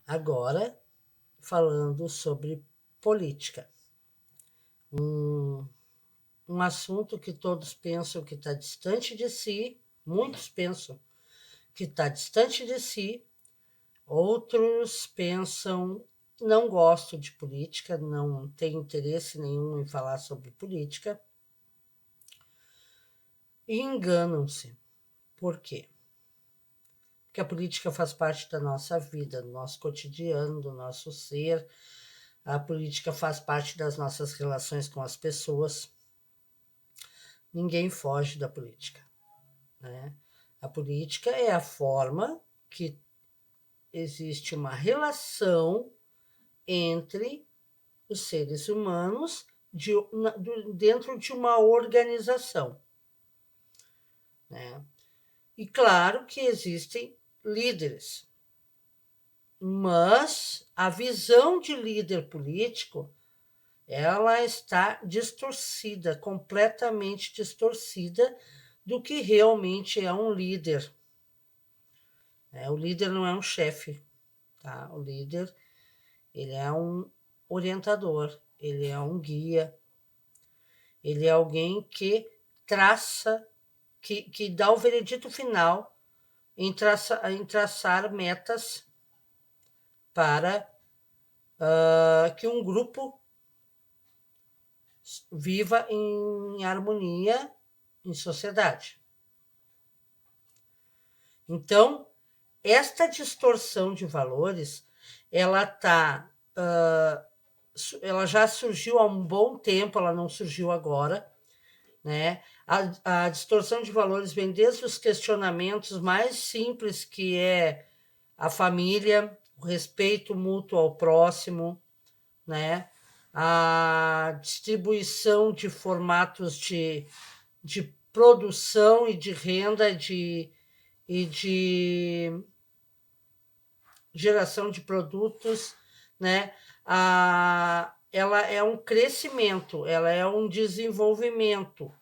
Agora, falando sobre política. Um assunto que todos pensam que está distante de si, muitos pensam que está distante de si, outros pensam não gosto de política, não tenho interesse nenhum em falar sobre política, e enganam-se. Por quê? Porque a política faz parte da nossa vida, do nosso cotidiano, do nosso ser. A política faz parte das nossas relações com as pessoas. Ninguém foge da política, né? A política é a forma que existe uma relação entre os seres humanos dentro de uma organização, né? E claro que existem líderes, mas a visão de líder político ela está distorcida, completamente distorcida do que realmente é um líder. O líder não é um chefe, tá? O líder ele é um orientador, ele é um guia, ele é alguém que traça, que dá o veredito final em traçar metas para que um grupo viva em harmonia em sociedade. Então, esta distorção de valores, ela já surgiu há um bom tempo, ela não surgiu agora, né? A distorção de valores vem desde os questionamentos mais simples, que é a família, o respeito mútuo ao próximo, né? A distribuição de formatos de produção e de renda e de geração de produtos, né? Ela é um crescimento, ela é um desenvolvimento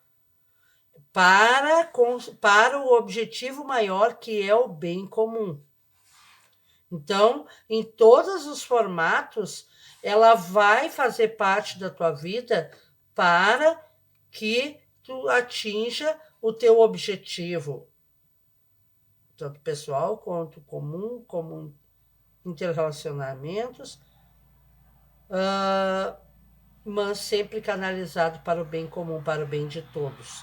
para o objetivo maior, que é o bem comum. Então, em todos os formatos, ela vai fazer parte da tua vida para que tu atinja o teu objetivo, tanto pessoal quanto comum, como interrelacionamentos, mas sempre canalizado para o bem comum, para o bem de todos.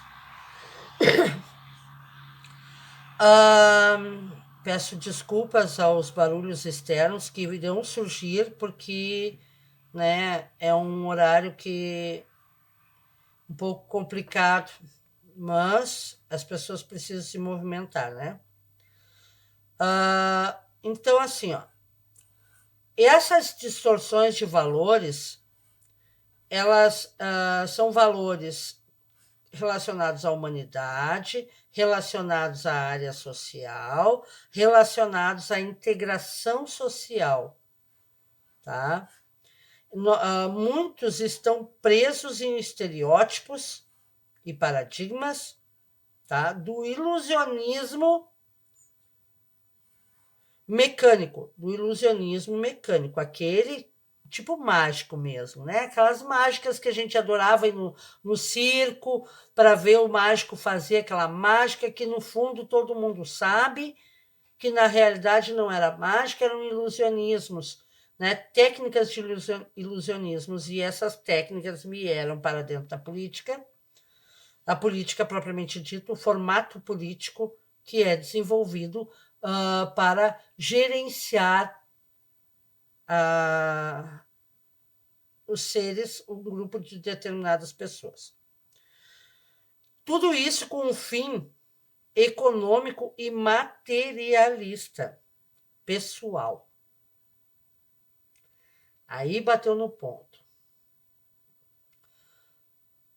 Peço desculpas aos barulhos externos que irão surgir, porque, né, é um horário que um pouco complicado, mas as pessoas precisam se movimentar, né? Então, assim, ó, essas distorções de valores, elas são valores relacionados à humanidade, relacionados à área social, relacionados à integração social, tá? Muitos estão presos em estereótipos e paradigmas, tá? Do ilusionismo mecânico, aquele tipo mágico mesmo, né? Aquelas mágicas que a gente adorava ir no circo para ver o mágico fazer aquela mágica que no fundo todo mundo sabe que na realidade não era mágica, eram ilusionismos, né? Técnicas de ilusionismos, e essas técnicas vieram para dentro da política, a política propriamente dita, o formato político que é desenvolvido para gerenciar os seres, um grupo de determinadas pessoas. Tudo isso com um fim econômico e materialista, pessoal. Aí bateu no ponto.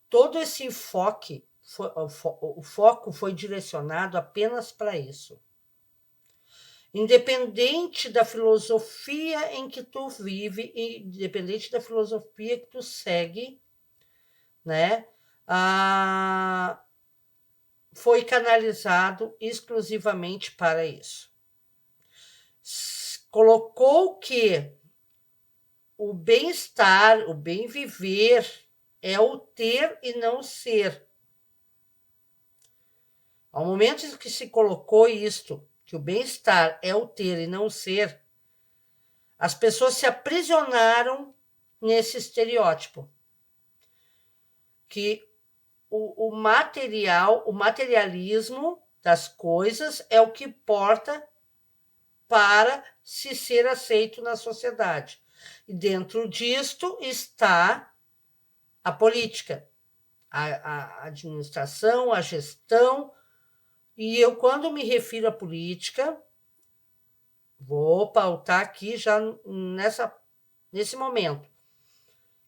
Todo esse enfoque, o foco foi direcionado apenas para isso. Independente da filosofia em que tu vive, independente da filosofia que tu segue, né? Foi canalizado exclusivamente para isso. colocou que o bem-estar, o bem viver é o ter e não o ser. Ao momento em que se colocou isto, que o bem-estar é o ter e não o ser, as pessoas se aprisionaram nesse estereótipo. Que o material, o materialismo das coisas é o que importa para se ser aceito na sociedade. E dentro disto está a política, a administração, a gestão. E eu, quando me refiro à política, vou pautar aqui já nesse momento.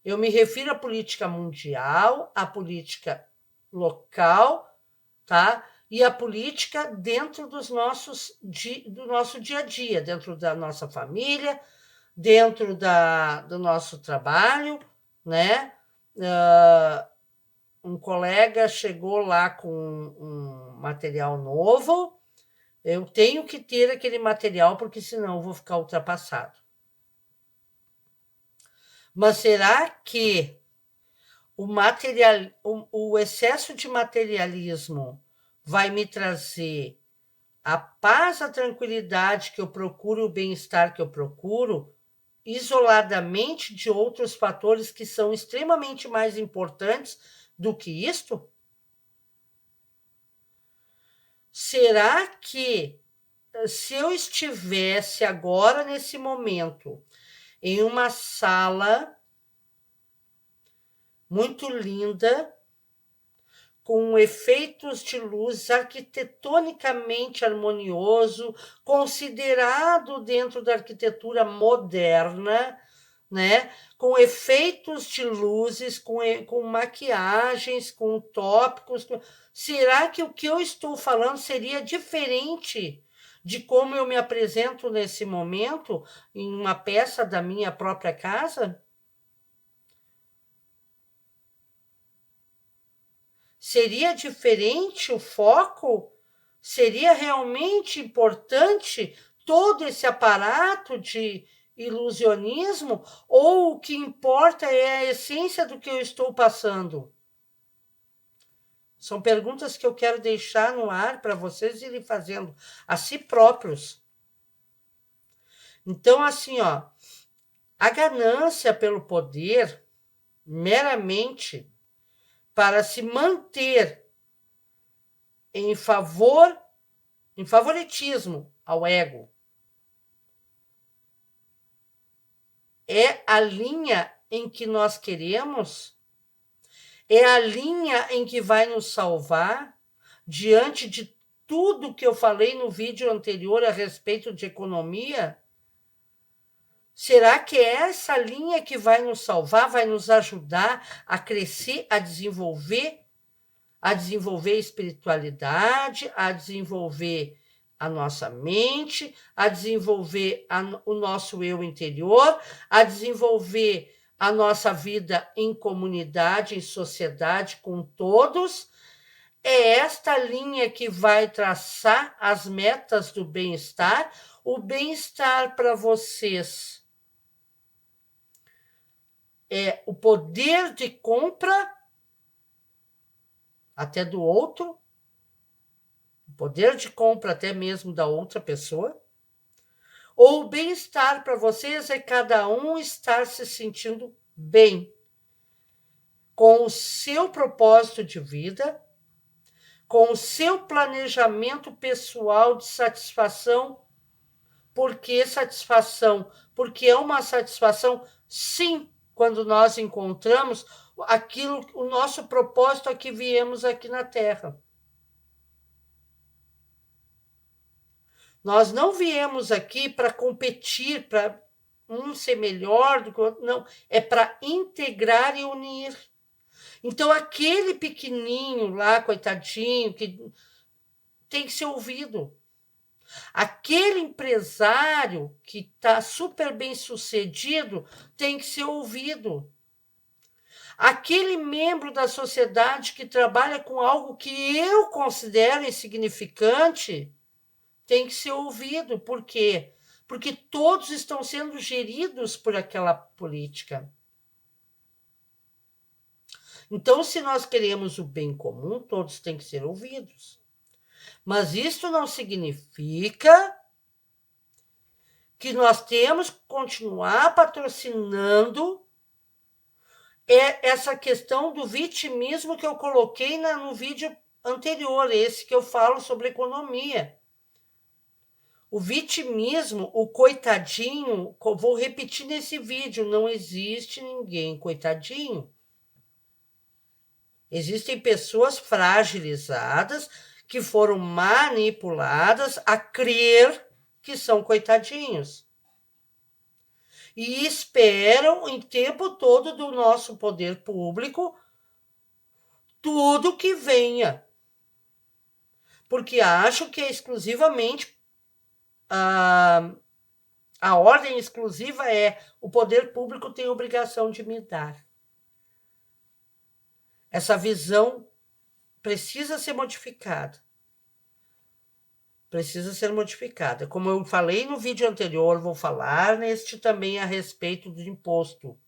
Eu me refiro à política mundial, à política local, tá? E à política dentro do nosso dia a dia, dentro da nossa família, dentro do nosso trabalho, né? Um colega chegou lá com um material novo, eu tenho que ter aquele material, porque senão eu vou ficar ultrapassado. Mas será que o excesso de materialismo vai me trazer a paz, a tranquilidade que eu procuro, o bem-estar que eu procuro, isoladamente de outros fatores que são extremamente mais importantes do que isto? Será que, se eu estivesse agora, nesse momento, em uma sala muito linda, com efeitos de luz arquitetonicamente harmonioso, considerado dentro da arquitetura moderna, né? Com efeitos de luzes, com maquiagens, com tópicos. Será que o que eu estou falando seria diferente de como eu me apresento nesse momento em uma peça da minha própria casa? Seria diferente o foco? Seria realmente importante todo esse aparato de ilusionismo? Ou o que importa é a essência do que eu estou passando? São perguntas que eu quero deixar no ar para vocês irem fazendo a si próprios. Então, assim, ó, a ganância pelo poder, meramente para se manter em favoritismo ao ego, é a linha em que nós queremos? É a linha em que vai nos salvar diante de tudo que eu falei no vídeo anterior a respeito de economia? Será que é essa linha que vai nos salvar, vai nos ajudar a crescer, a desenvolver espiritualidade, a desenvolver a nossa mente, a desenvolver o nosso eu interior, a desenvolver a nossa vida em comunidade, em sociedade, com todos? É esta linha que vai traçar as metas do bem-estar? O bem-estar para vocês é o poder de compra até do outro, o poder de compra até mesmo da outra pessoa? Ou o bem-estar para vocês é cada um estar se sentindo bem com o seu propósito de vida, com o seu planejamento pessoal de satisfação? Por que satisfação? Porque é uma satisfação, sim, quando nós encontramos aquilo, o nosso propósito a que viemos aqui na Terra. Nós não viemos aqui para competir, para um ser melhor do que o outro, não. É para integrar e unir. Então, aquele pequenininho lá, coitadinho, que tem que ser ouvido. Aquele empresário que está super bem sucedido tem que ser ouvido. Aquele membro da sociedade que trabalha com algo que eu considero insignificante tem que ser ouvido. Por quê? porque todos estão sendo geridos por aquela política. Então, se nós queremos o bem comum, todos têm que ser ouvidos. Mas isso não significa que nós temos que continuar patrocinando essa questão do vitimismo que eu coloquei no vídeo anterior, esse que eu falo sobre economia. O vitimismo, o coitadinho, vou repetir nesse vídeo, não existe ninguém coitadinho. Existem pessoas fragilizadas que foram manipuladas a crer que são coitadinhos. E esperam o tempo todo do nosso poder público tudo que venha. Porque acham que é exclusivamente a ordem exclusiva é o poder público tem obrigação de me dar. Essa visão precisa ser modificada. Precisa ser modificada. Como eu falei no vídeo anterior, vou falar neste também a respeito do imposto.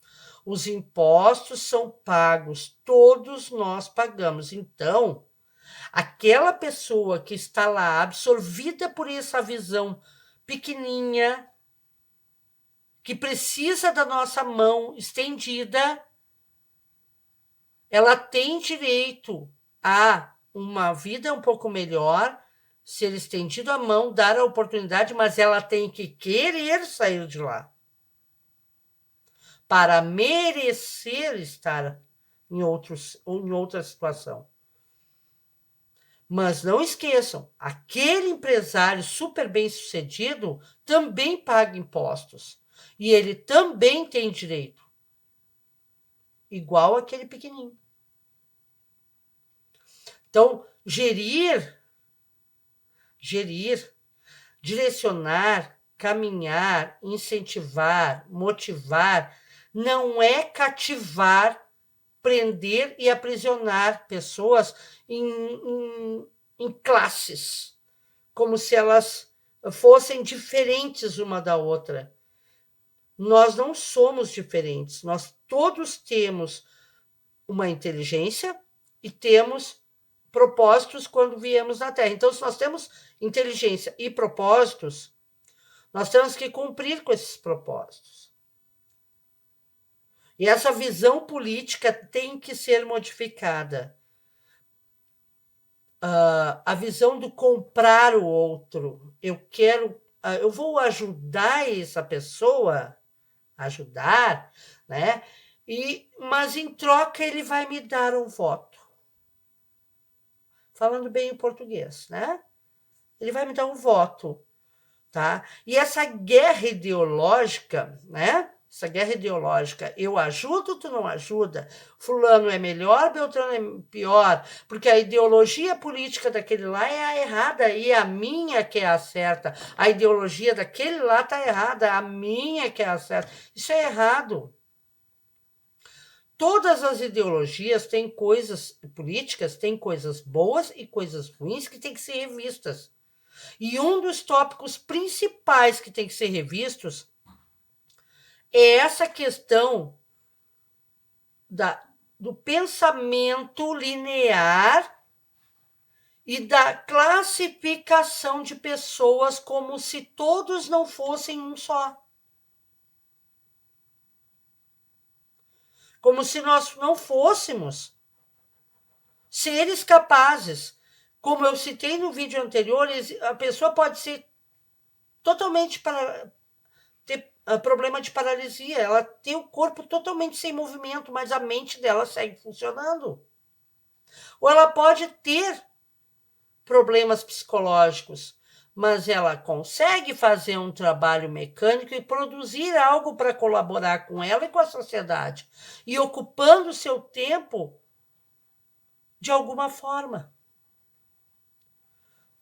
Os impostos são pagos, todos nós pagamos. Então, aquela pessoa que está lá absorvida por essa visão pequenininha, que precisa da nossa mão estendida, ela tem direito a uma vida um pouco melhor, ser estendido a mão, dar a oportunidade, mas ela tem que querer sair de lá para merecer estar em outra situação. Mas não esqueçam, aquele empresário super bem-sucedido também paga impostos. E ele também tem direito. Igual aquele pequenininho. Então, gerir, direcionar, caminhar, incentivar, motivar, não é cativar, prender e aprisionar pessoas em classes, como se elas fossem diferentes uma da outra. Nós não somos diferentes, nós todos temos uma inteligência e temos propósitos quando viemos na Terra. Então, se nós temos inteligência e propósitos, nós temos que cumprir com esses propósitos. E essa visão política tem que ser modificada. A visão do comprar o outro. Eu vou ajudar essa pessoa, né? Mas em troca ele vai me dar um voto. Falando bem em português, né? Ele vai me dar um voto, tá? E essa guerra ideológica, né? Essa guerra ideológica, eu ajudo, tu não ajuda, fulano é melhor, Beltrano é pior, porque a ideologia política daquele lá é a errada e a minha que é a certa. A ideologia daquele lá tá errada, a minha que é a certa. Isso é errado. Todas as ideologias têm coisas políticas, têm coisas boas e coisas ruins que têm que ser revistas. E um dos tópicos principais que tem que ser revistos é essa questão do pensamento linear e da classificação de pessoas como se todos não fossem um só. Como se nós não fôssemos seres capazes. Como eu citei no vídeo anterior, a pessoa pode ser totalmente ter problema de paralisia, ela tem o corpo totalmente sem movimento, mas a mente dela segue funcionando. Ou ela pode ter problemas psicológicos, mas ela consegue fazer um trabalho mecânico e produzir algo para colaborar com ela e com a sociedade, e ocupando o seu tempo de alguma forma.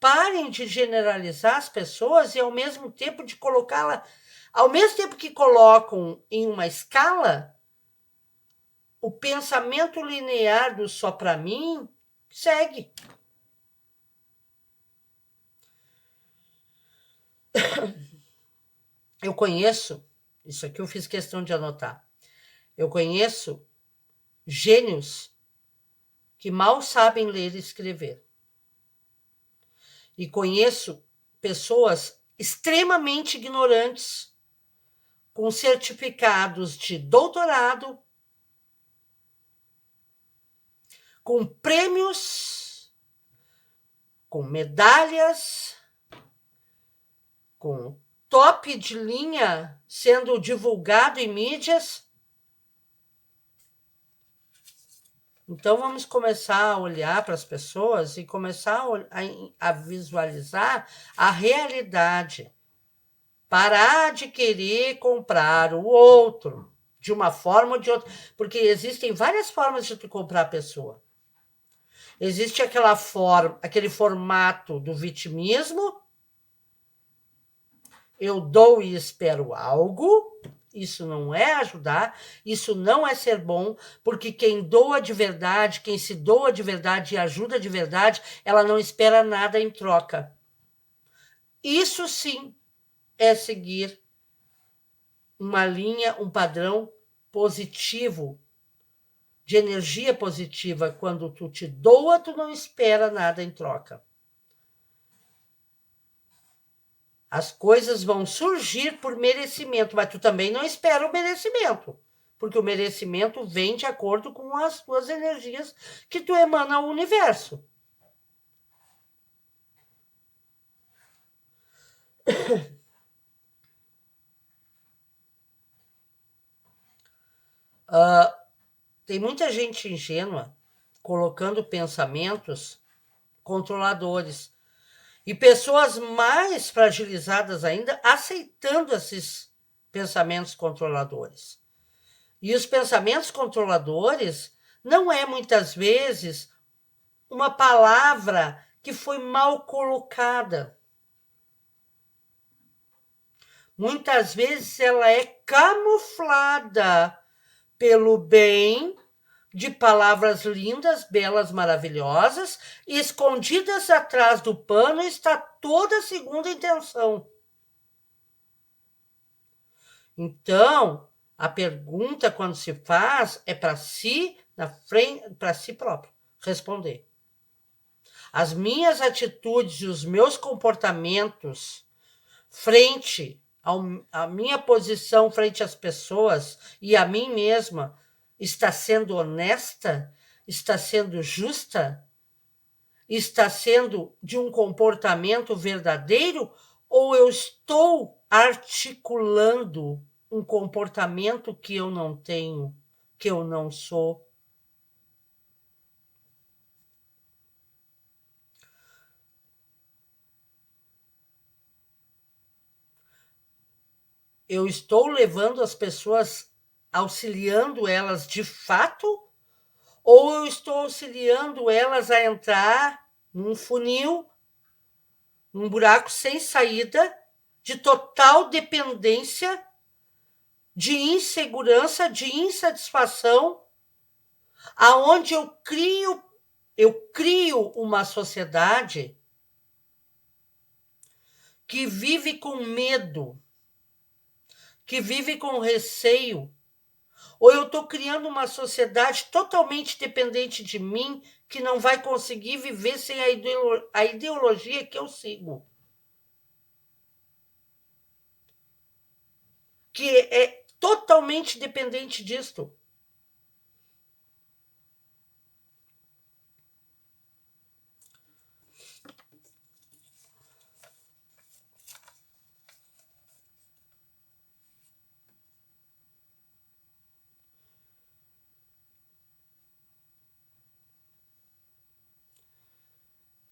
Parem de generalizar as pessoas e, ao mesmo tempo, de colocá-la... Ao mesmo tempo que colocam em uma escala, o pensamento linear do só para mim segue. Eu conheço, isso aqui eu fiz questão de anotar, eu conheço gênios que mal sabem ler e escrever. E conheço pessoas extremamente ignorantes, com certificados de doutorado, com prêmios, com medalhas, com top de linha sendo divulgado em mídias. Então, vamos começar a olhar para as pessoas e começar a visualizar a realidade. Parar de querer comprar o outro de uma forma ou de outra, porque existem várias formas de tu comprar a pessoa. Existe aquele formato do vitimismo, eu dou e espero algo, isso não é ajudar, isso não é ser bom, porque quem doa de verdade, quem se doa de verdade e ajuda de verdade, ela não espera nada em troca. Isso sim é seguir uma linha, um padrão positivo, de energia positiva. Quando tu te doa, tu não espera nada em troca. As coisas vão surgir por merecimento, mas tu também não espera o merecimento, porque o merecimento vem de acordo com as tuas energias que tu emana ao universo. Tem muita gente ingênua colocando pensamentos controladores e pessoas mais fragilizadas ainda aceitando esses pensamentos controladores. E os pensamentos controladores não é muitas vezes uma palavra que foi mal colocada. Muitas vezes ela é camuflada pelo bem de palavras lindas, belas, maravilhosas, e escondidas atrás do pano está toda a segunda intenção. Então, a pergunta quando se faz é para si, na frente, para si próprio responder. As minhas atitudes e os meus comportamentos frente à minha posição frente às pessoas e a mim mesma está sendo honesta? Está sendo justa? Está sendo de um comportamento verdadeiro? Ou eu estou articulando um comportamento que eu não tenho, que eu não sou? Eu estou levando as pessoas, auxiliando elas de fato, ou eu estou auxiliando elas a entrar num funil, num buraco sem saída, de total dependência, de insegurança, de insatisfação, aonde eu crio uma sociedade que vive com medo, que vive com receio, ou eu estou criando uma sociedade totalmente dependente de mim, que não vai conseguir viver sem a ideologia que eu sigo. Que é totalmente dependente disto.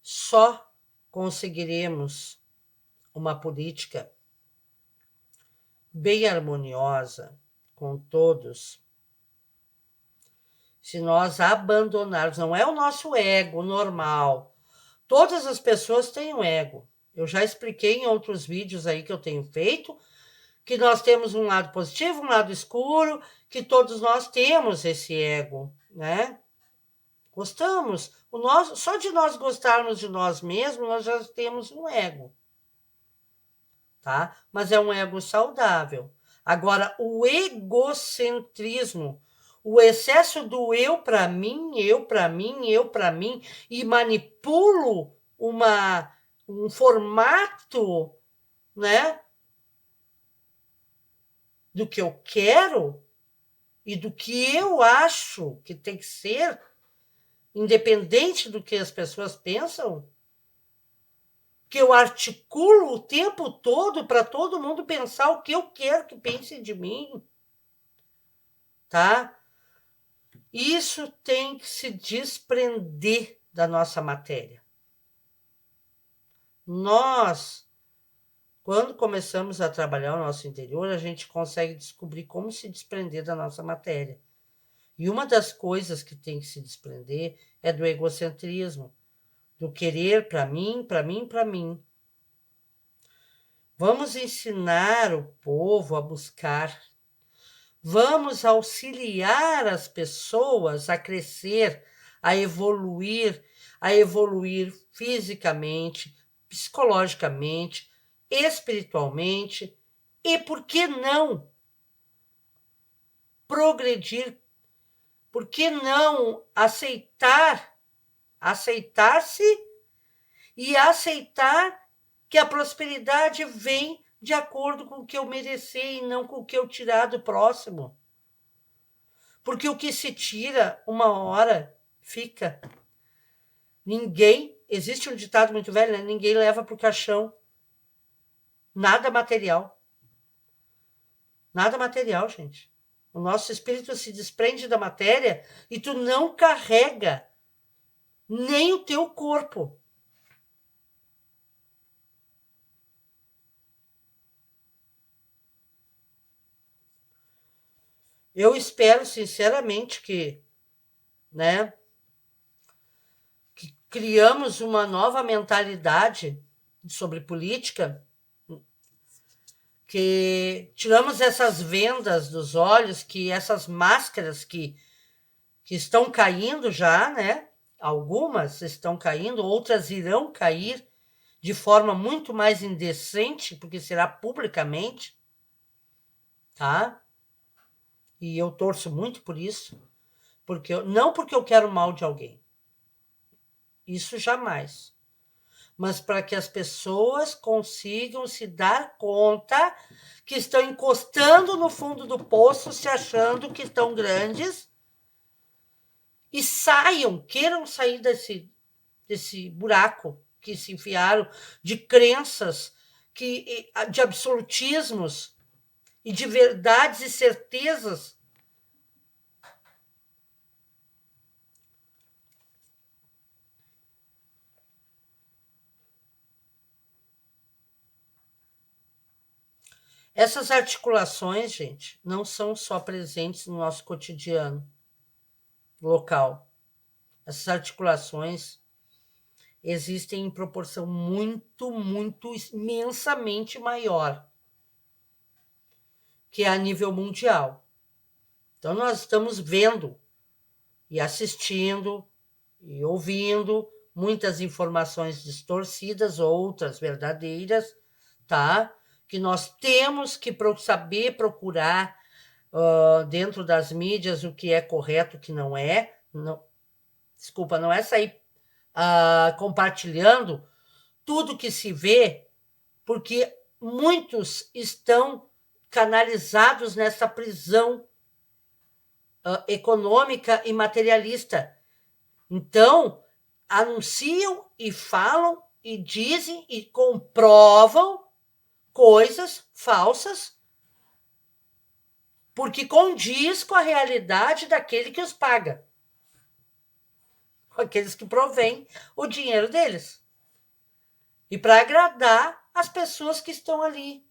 Só conseguiremos uma política bem harmoniosa com todos se nós abandonarmos. Não é o nosso ego normal. Todas as pessoas têm um ego. Eu já expliquei em outros vídeos aí que eu tenho feito que nós temos um lado positivo, um lado escuro, que todos nós temos esse ego, né? Gostamos. Só de nós gostarmos de nós mesmos, nós já temos um ego. tá? Mas é um ego saudável. Agora, o egocentrismo, o excesso do eu para mim, eu para mim, eu para mim, e manipulo um formato, né, do que eu quero e do que eu acho que tem que ser, independente do que as pessoas pensam, que eu articulo o tempo todo para todo mundo pensar o que eu quero que pensem de mim, tá? Isso tem que se desprender da nossa matéria. Nós, quando começamos a trabalhar o nosso interior, a gente consegue descobrir como se desprender da nossa matéria. E uma das coisas que tem que se desprender é do egocentrismo, do querer para mim, para mim, para mim. Vamos ensinar o povo a buscar. Vamos auxiliar as pessoas a crescer, a evoluir fisicamente, psicologicamente, espiritualmente e, por que não, progredir? Por que não aceitar-se e aceitar que a prosperidade vem de acordo com o que eu merecer e não com o que eu tirar do próximo? Porque o que se tira uma hora fica. Existe um ditado muito velho, né? Ninguém leva para o caixão nada material. Nada material, gente. O nosso espírito se desprende da matéria e tu não carrega nem o teu corpo. Eu espero sinceramente que, né, que criamos uma nova mentalidade sobre política, que tiramos essas vendas dos olhos, que essas máscaras que estão caindo já, né? Algumas estão caindo, outras irão cair de forma muito mais indecente, porque será publicamente, tá? E eu torço muito por isso, não porque eu quero mal de alguém, isso jamais, mas para que as pessoas consigam se dar conta que estão encostando no fundo do poço, se achando que estão grandes, e queiram sair desse buraco que se enfiaram, de crenças, de absolutismos e de verdades e certezas. Essas articulações, gente, não são só presentes no nosso cotidiano local. Essas articulações existem em proporção muito, muito, imensamente maior, que é a nível mundial. Então, nós estamos vendo e assistindo e ouvindo muitas informações distorcidas, outras verdadeiras, tá? Que nós temos que saber procurar dentro das mídias o que é correto, o que não é. Não, desculpa, não é sair compartilhando tudo que se vê, porque muitos estão canalizados nessa prisão econômica e materialista. Então, anunciam e falam e dizem e comprovam coisas falsas porque condiz com a realidade daquele que os paga, com aqueles que provêm o dinheiro deles. E para agradar as pessoas que estão ali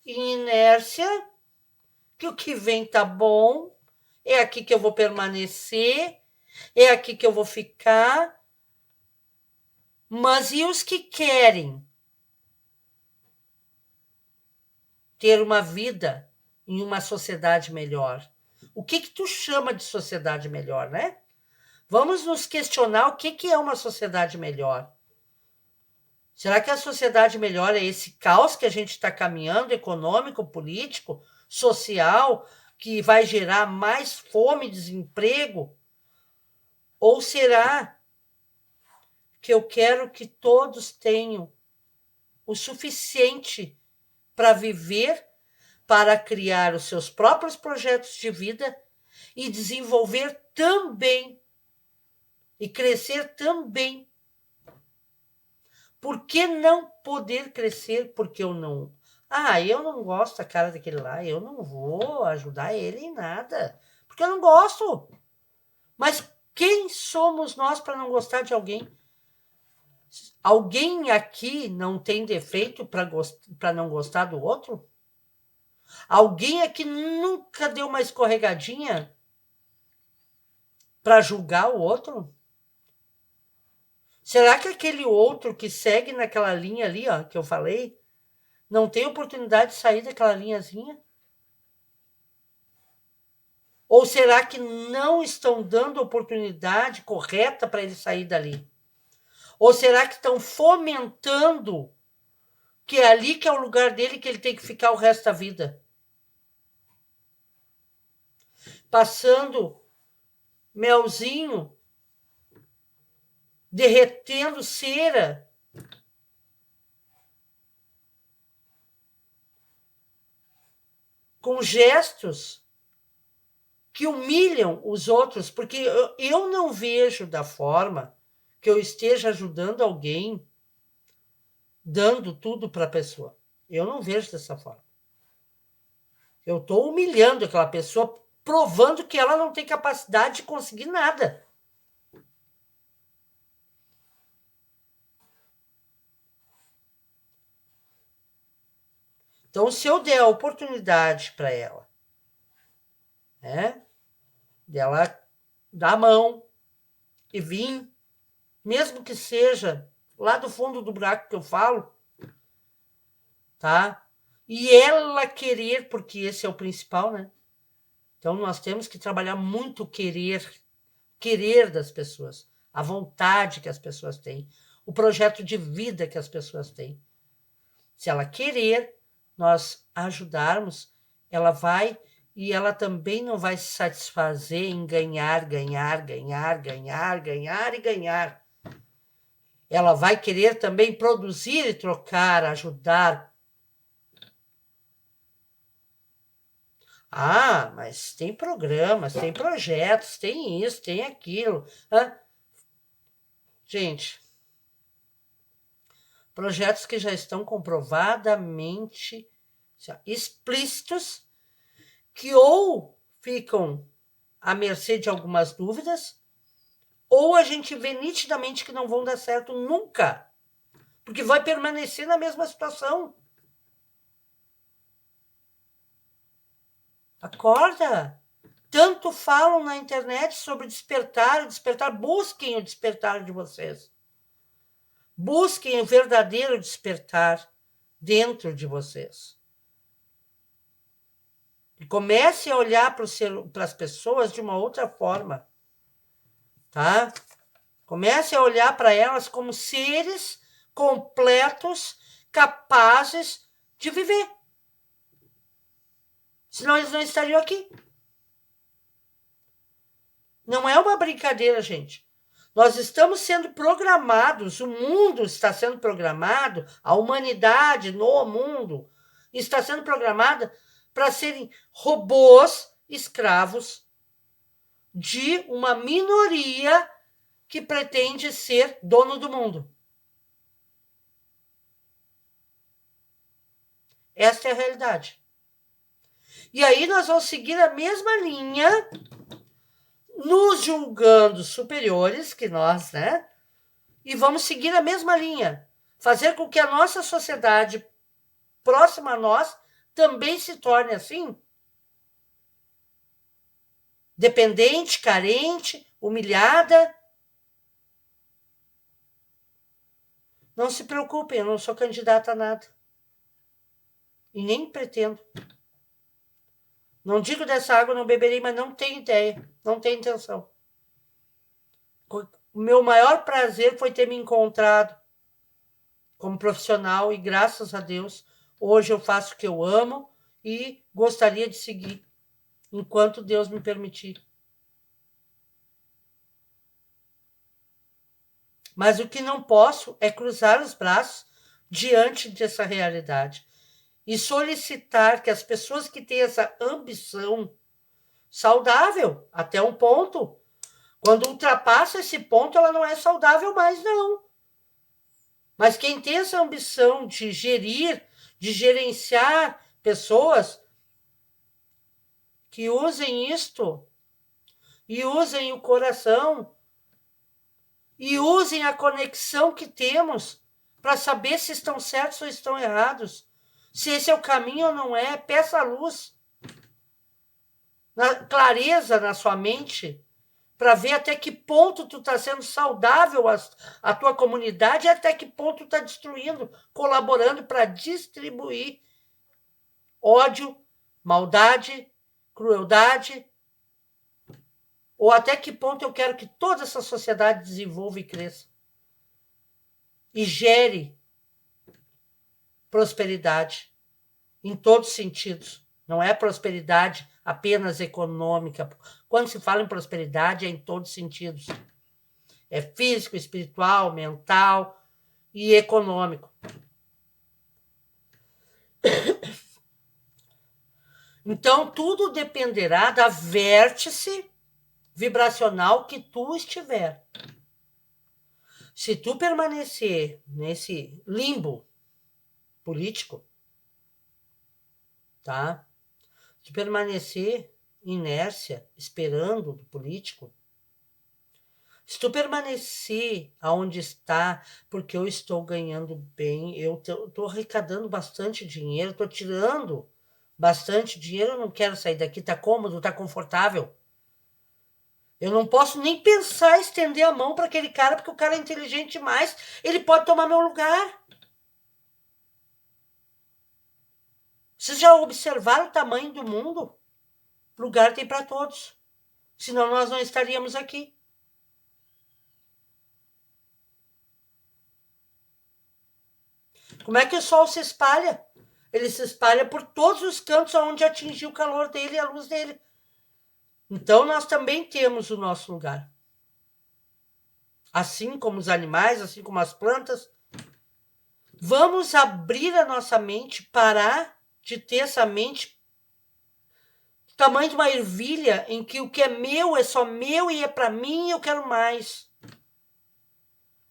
em inércia, que o que vem tá bom, é aqui que eu vou permanecer, é aqui que eu vou ficar. Mas e os que querem ter uma vida em uma sociedade melhor? O que tu chama de sociedade melhor, né? Vamos nos questionar o que é uma sociedade melhor. Será que a sociedade melhora esse caos que a gente está caminhando, econômico, político, social, que vai gerar mais fome e desemprego? Ou será que eu quero que todos tenham o suficiente para viver, para criar os seus próprios projetos de vida e desenvolver também e crescer também? Por que não poder crescer? Porque eu não. Eu não gosto da cara daquele lá, eu não vou ajudar ele em nada, porque eu não gosto. Mas quem somos nós para não gostar de alguém? Alguém aqui não tem defeito para não gostar do outro? Alguém aqui nunca deu uma escorregadinha para julgar o outro? Será que aquele outro que segue naquela linha ali, ó, que eu falei, não tem oportunidade de sair daquela linhazinha? Ou será que não estão dando oportunidade correta para ele sair dali? Ou será que estão fomentando que é ali que é o lugar dele, que ele tem que ficar o resto da vida? Passando melzinho, derretendo cera, com gestos que humilham os outros, porque eu não vejo da forma que eu esteja ajudando alguém, dando tudo para a pessoa. Eu não vejo dessa forma. Eu estou humilhando aquela pessoa, provando que ela não tem capacidade de conseguir nada. Então, se eu der a oportunidade para ela, né, dela dar a mão e vir, mesmo que seja lá do fundo do buraco que eu falo, tá? E ela querer, porque esse é o principal, né? Então, nós temos que trabalhar muito o querer das pessoas, a vontade que as pessoas têm, o projeto de vida que as pessoas têm. Se ela querer, nós ajudarmos, ela vai, e ela também não vai se satisfazer em ganhar, ganhar, ganhar, ganhar, ganhar e ganhar. Ela vai querer também produzir e trocar, ajudar. Mas tem programas, tem projetos, tem isso, tem aquilo. Gente, projetos que já estão comprovadamente explícitos, que ou ficam à mercê de algumas dúvidas, ou a gente vê nitidamente que não vão dar certo nunca, porque vai permanecer na mesma situação. Acorda! Tanto falam na internet sobre despertar, busquem o despertar de vocês. Busquem o verdadeiro despertar dentro de vocês. E comece a olhar para as pessoas de uma outra forma, tá? Comece a olhar para elas como seres completos, capazes de viver. Senão eles não estariam aqui. Não é uma brincadeira, gente. Nós estamos sendo programados, o mundo está sendo programado, a humanidade no mundo está sendo programada para serem robôs escravos de uma minoria que pretende ser dono do mundo. Esta é a realidade. E aí nós vamos seguir a mesma linha, nos julgando superiores que nós, né? E vamos seguir a mesma linha. Fazer com que a nossa sociedade próxima a nós também se torne assim. Dependente, carente, humilhada. Não se preocupem, eu não sou candidata a nada. E nem pretendo. Não digo dessa água, não beberei, mas não tenho ideia, não tenho intenção. O meu maior prazer foi ter me encontrado como profissional e, graças a Deus, hoje eu faço o que eu amo e gostaria de seguir enquanto Deus me permitir. Mas o que não posso é cruzar os braços diante dessa realidade e solicitar que as pessoas que têm essa ambição saudável até um ponto, quando ultrapassa esse ponto, ela não é saudável mais, não. Mas quem tem essa ambição de gerir, de gerenciar pessoas, que usem isto, e usem o coração, e usem a conexão que temos para saber se estão certos ou estão errados. Se esse é o caminho ou não é, peça a luz, clareza na sua mente, para ver até que ponto tu está sendo saudável a tua comunidade e até que ponto tu está destruindo, colaborando para distribuir ódio, maldade, crueldade, ou até que ponto eu quero que toda essa sociedade desenvolva e cresça e gere prosperidade em todos os sentidos. Não é prosperidade apenas econômica. Quando se fala em prosperidade, é em todos os sentidos. É físico, espiritual, mental e econômico. Então, tudo dependerá da vértice vibracional que tu estiver. Se tu permanecer nesse limbo político, tá? Se tu permanecer inércia, esperando do político, se tu permanecer aonde está, porque eu estou ganhando bem, eu estou arrecadando bastante dinheiro, estou tirando bastante dinheiro, eu não quero sair daqui, tá cômodo, tá confortável. Eu não posso nem pensar em estender a mão para aquele cara, porque o cara é inteligente demais, ele pode tomar meu lugar. Vocês já observaram o tamanho do mundo? Lugar tem para todos. Senão nós não estaríamos aqui. Como é que o sol se espalha? Ele se espalha por todos os cantos onde atingiu o calor dele e a luz dele. Então nós também temos o nosso lugar. Assim como os animais, assim como as plantas. Vamos abrir a nossa mente, parar de ter essa mente do tamanho de uma ervilha em que o que é meu é só meu e é para mim e eu quero mais.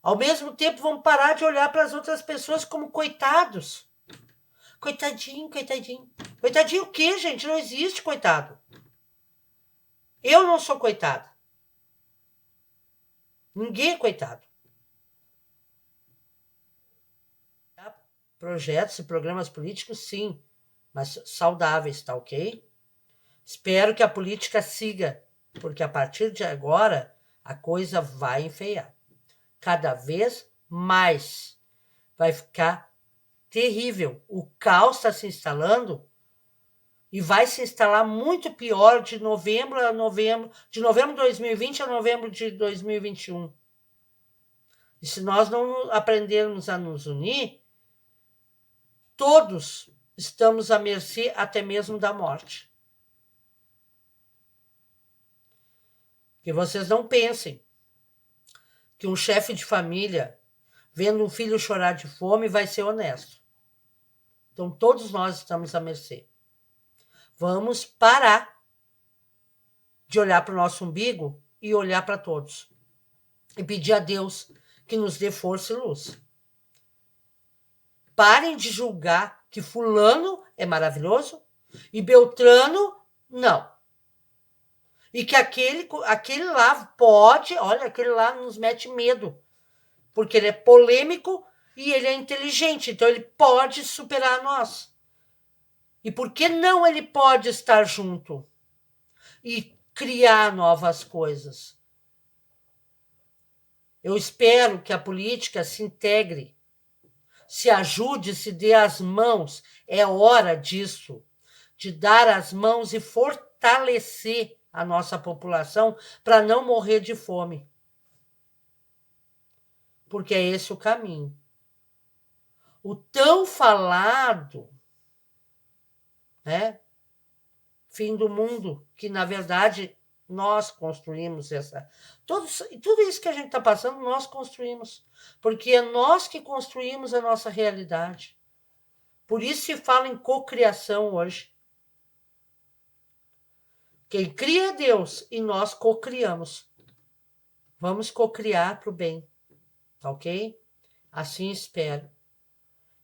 Ao mesmo tempo, vamos parar de olhar para as outras pessoas como coitados. Coitadinho, coitadinho. Coitadinho o quê, gente? Não existe coitado. Eu não sou coitada. Ninguém é coitado. Projetos e programas políticos, sim, mas saudáveis, tá ok? Espero que a política siga, porque a partir de agora a coisa vai enfeiar. Cada vez mais vai ficar terrível. O caos está se instalando e vai se instalar muito pior de novembro de 2020 a novembro de 2021. E se nós não aprendermos a nos unir, todos estamos à mercê até mesmo da morte. Que vocês não pensem que um chefe de família, vendo um filho chorar de fome, vai ser honesto. Então, todos nós estamos à mercê. Vamos parar de olhar para o nosso umbigo e olhar para todos. E pedir a Deus que nos dê força e luz. Parem de julgar que fulano é maravilhoso e Beltrano não. E que aquele lá pode, olha, aquele lá nos mete medo, porque ele é polêmico e ele é inteligente, então ele pode superar nós. E por que não ele pode estar junto e criar novas coisas? Eu espero que a política se integre, se ajude, se dê as mãos. É hora disso, de dar as mãos e fortalecer a nossa população para não morrer de fome. Porque é esse o caminho. o tão falado, né, fim do mundo, que na verdade nós construímos tudo isso que a gente está passando, nós construímos, porque é nós que construímos a nossa realidade. Por isso se fala em cocriação hoje. Quem cria é Deus e nós cocriamos. Vamos cocriar para o bem, tá ok? Assim espero.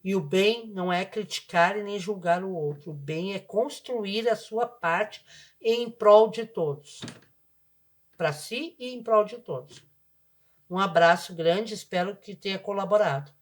E o bem não é criticar e nem julgar o outro. O bem é construir a sua parte em prol de todos. Para si e em prol de todos. Um abraço grande, espero que tenha colaborado.